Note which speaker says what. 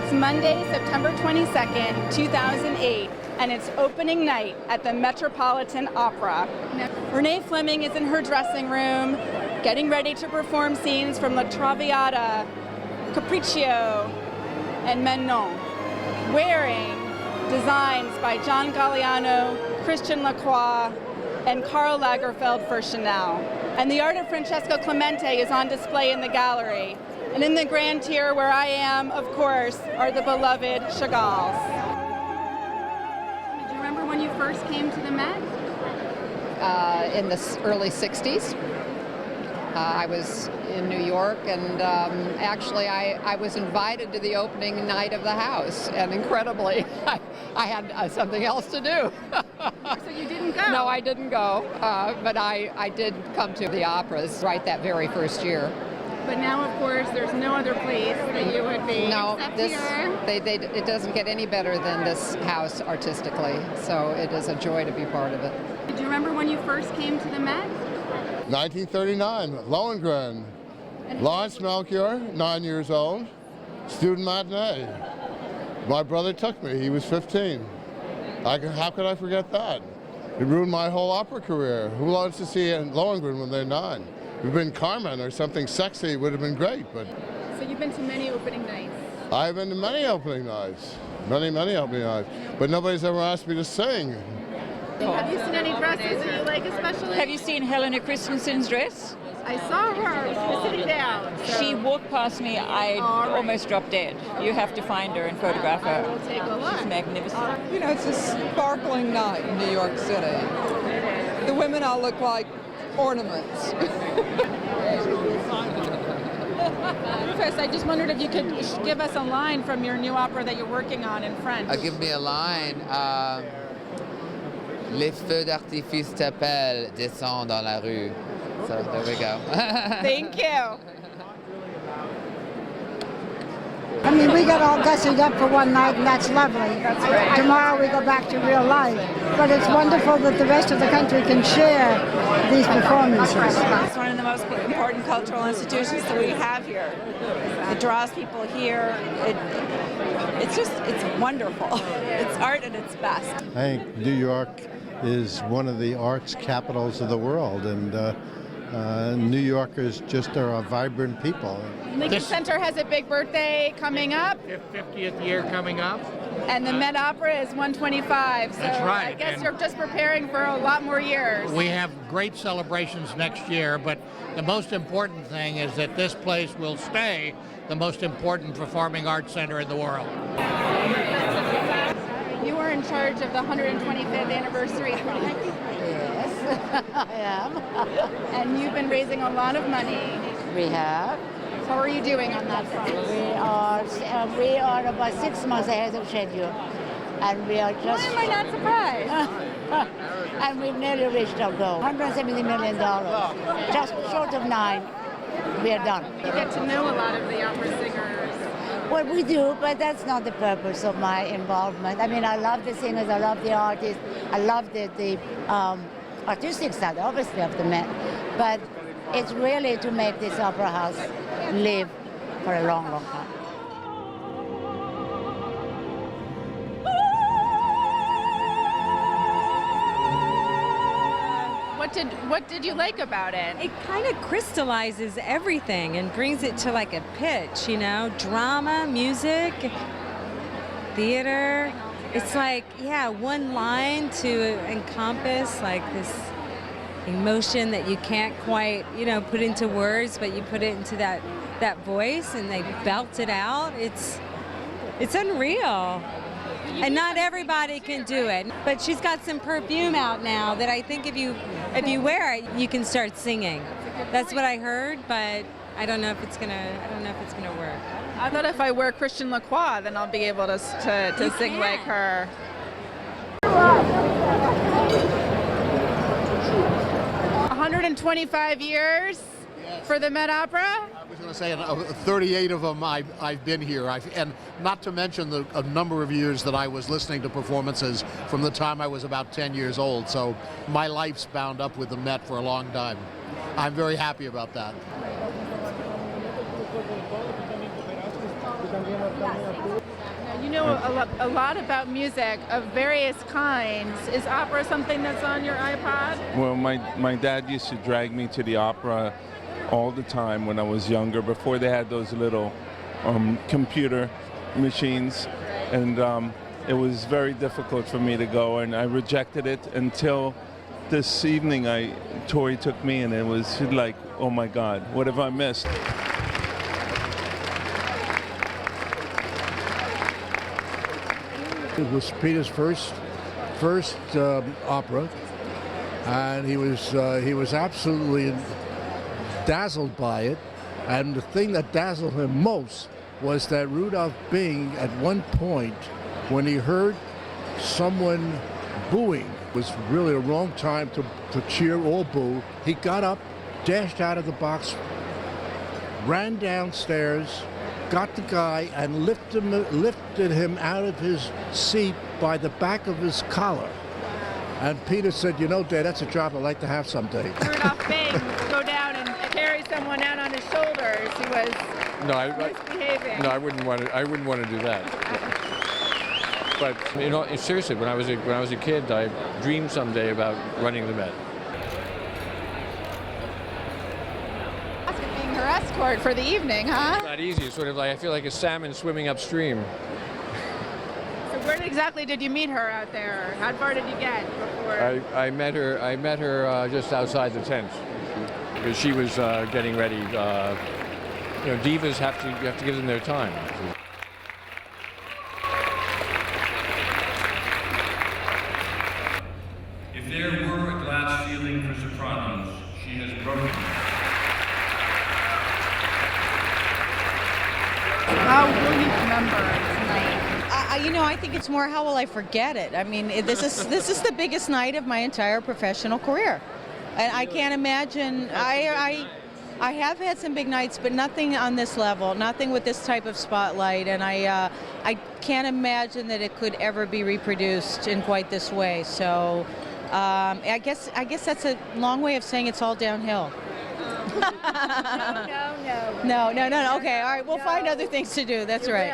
Speaker 1: It's Monday, September 22nd, 2008, and it's opening night at the Metropolitan Opera. Renee Fleming is in her dressing room, getting ready to perform scenes from La Traviata, Capriccio, and Manon, wearing designs by John Galliano, Christian Lacroix, and Karl Lagerfeld for Chanel. And the art of Francesco Clemente is on display in the gallery. And in the grand tier where I am, of course, are the beloved Chagalls. Do you remember when you first came to the Met?
Speaker 2: In the early 60s. I was in New York, and actually I was invited to the opening night of the house, and incredibly, I had something else to do.
Speaker 1: So you didn't go?
Speaker 2: No, I didn't go, but I did come to the operas right that very first year.
Speaker 1: But now, of course, there's no other place that you would be except here.
Speaker 2: It doesn't get any better than this house artistically, so it is a joy to be part of it.
Speaker 1: Do you remember when you first came to the Met?
Speaker 3: 1939, Lohengrin. Lawrence Melchior, 9 years old, student matinee. My brother took me, he was 15. How could I forget that? It ruined my whole opera career. Who wants to see Lohengrin when they're 9? If it'd been Carmen or something sexy, it would have been great, but...
Speaker 1: So you've been to many opening nights?
Speaker 3: I've been to many opening nights. Many opening nights. But nobody's ever asked me to sing.
Speaker 1: Have you seen any dresses that you like especially?
Speaker 4: Have you seen Helena Christensen's dress?
Speaker 1: I saw her. She was sitting down. So.
Speaker 4: She walked past me. I almost dropped dead. You have to find her and photograph her.
Speaker 1: I will take a look.
Speaker 4: She's magnificent.
Speaker 5: You know, it's a sparkling night in New York City. The women all look like ornaments.
Speaker 1: Chris, I just wondered if you could give us a line from your new opera that you're working on in French.
Speaker 6: Give me a line. Les feux d'artifice t'appellent, descends dans la rue. So there we go.
Speaker 1: Thank you.
Speaker 7: I mean, we get all gussied up for one night, and that's lovely.
Speaker 1: That's right.
Speaker 7: Tomorrow we go back to real life. But it's wonderful that the rest of the country can share these performances.
Speaker 8: It's one of the most important cultural institutions that we have here. It draws people here. It's wonderful. It's art at its best.
Speaker 9: I think New York is one of the arts capitals of the world, and New Yorkers just are a vibrant people.
Speaker 1: Lincoln Center has a big birthday coming up.
Speaker 10: 50th year coming up.
Speaker 1: And the Met Opera is 125. So
Speaker 10: That's right.
Speaker 1: I guess you're just preparing for a lot more years.
Speaker 10: We have great celebrations next year, but the most important thing is that this place will stay the most important performing arts center in the world.
Speaker 1: You are in charge of the 125th anniversary project.
Speaker 11: Yes, I am.
Speaker 1: And you've been raising a lot of money.
Speaker 11: We have.
Speaker 1: How are you doing on that front?
Speaker 11: We are about 6 months ahead of schedule, and we are just.
Speaker 1: Why am I not surprised?
Speaker 11: And we've nearly reached our goal. $170 million, just short of 9. We are done.
Speaker 1: You get to know a lot of the opera singers.
Speaker 11: Well, we do, but that's not the purpose of my involvement. I mean, I love the singers, I love the artists, I love the artistic side, obviously, of the Met. But it's really to make this opera house live for a long, long time.
Speaker 1: What did you like about it?
Speaker 12: It kind of crystallizes everything and brings it to like a pitch, you know, drama, music, theater. It's like, yeah, one line to encompass like this emotion that you can't quite, you know, put into words, but you put it into that voice and they belt it out. It's unreal. And not everybody can do it. But she's got some perfume out now that I think if you wear it, you can start singing. That's what I heard, but I don't know if it's gonna work.
Speaker 1: I thought if I wear Christian Lacroix, then I'll be able to sing like her. 125 years for the Met Opera?
Speaker 13: I was going to say 38 of them I've been here, and not to mention a number of years that I was listening to performances from the time I was about 10 years old, so my life's bound up with the Met for a long time. I'm very happy about that.
Speaker 1: Now, you know a lot about music of various kinds. Is opera something that's on your iPod?
Speaker 14: Well, my dad used to drag me to the opera all the time when I was younger, before they had those little computer machines, and it was very difficult for me to go, and I rejected it until this evening Tori took me, and it was like, oh my God, what have I missed?
Speaker 15: It was Peter's first opera, and he was absolutely dazzled by it. And the thing that dazzled him most was that Rudolph Bing, at one point, when he heard someone booing, was really a wrong time to cheer or boo. He got up, dashed out of the box, ran downstairs, got the guy, and lifted him out of his seat by the back of his collar. And Peter said, "You know, Dad, that's a job I'd like to have someday."
Speaker 1: Rudolph Bing would go down and carry someone out on his shoulders. He was misbehaving.
Speaker 16: No, I wouldn't want to do that. But you know, seriously, when I was a kid, I dreamed someday about running the Met.
Speaker 1: Being her escort for the evening, huh?
Speaker 16: It's not easy. It's sort of like I feel like a salmon swimming upstream.
Speaker 1: So where exactly did you meet her out there? How far did you get before?
Speaker 16: I met her just outside the tent because she was getting ready. You know, divas you have to give them their time.
Speaker 17: If there were a glass ceiling for sopranos, she has broken it.
Speaker 1: How will you remember tonight?
Speaker 18: You know, I think it's more how will I forget it. I mean, this is the biggest night of my entire professional career, and I can't imagine. I have had some big nights, but nothing on this level, nothing with this type of spotlight, and I can't imagine that it could ever be reproduced in quite this way. So I guess that's a long way of saying it's all downhill.
Speaker 1: No.
Speaker 18: No. Okay, all right, we'll find other things to do. That's right.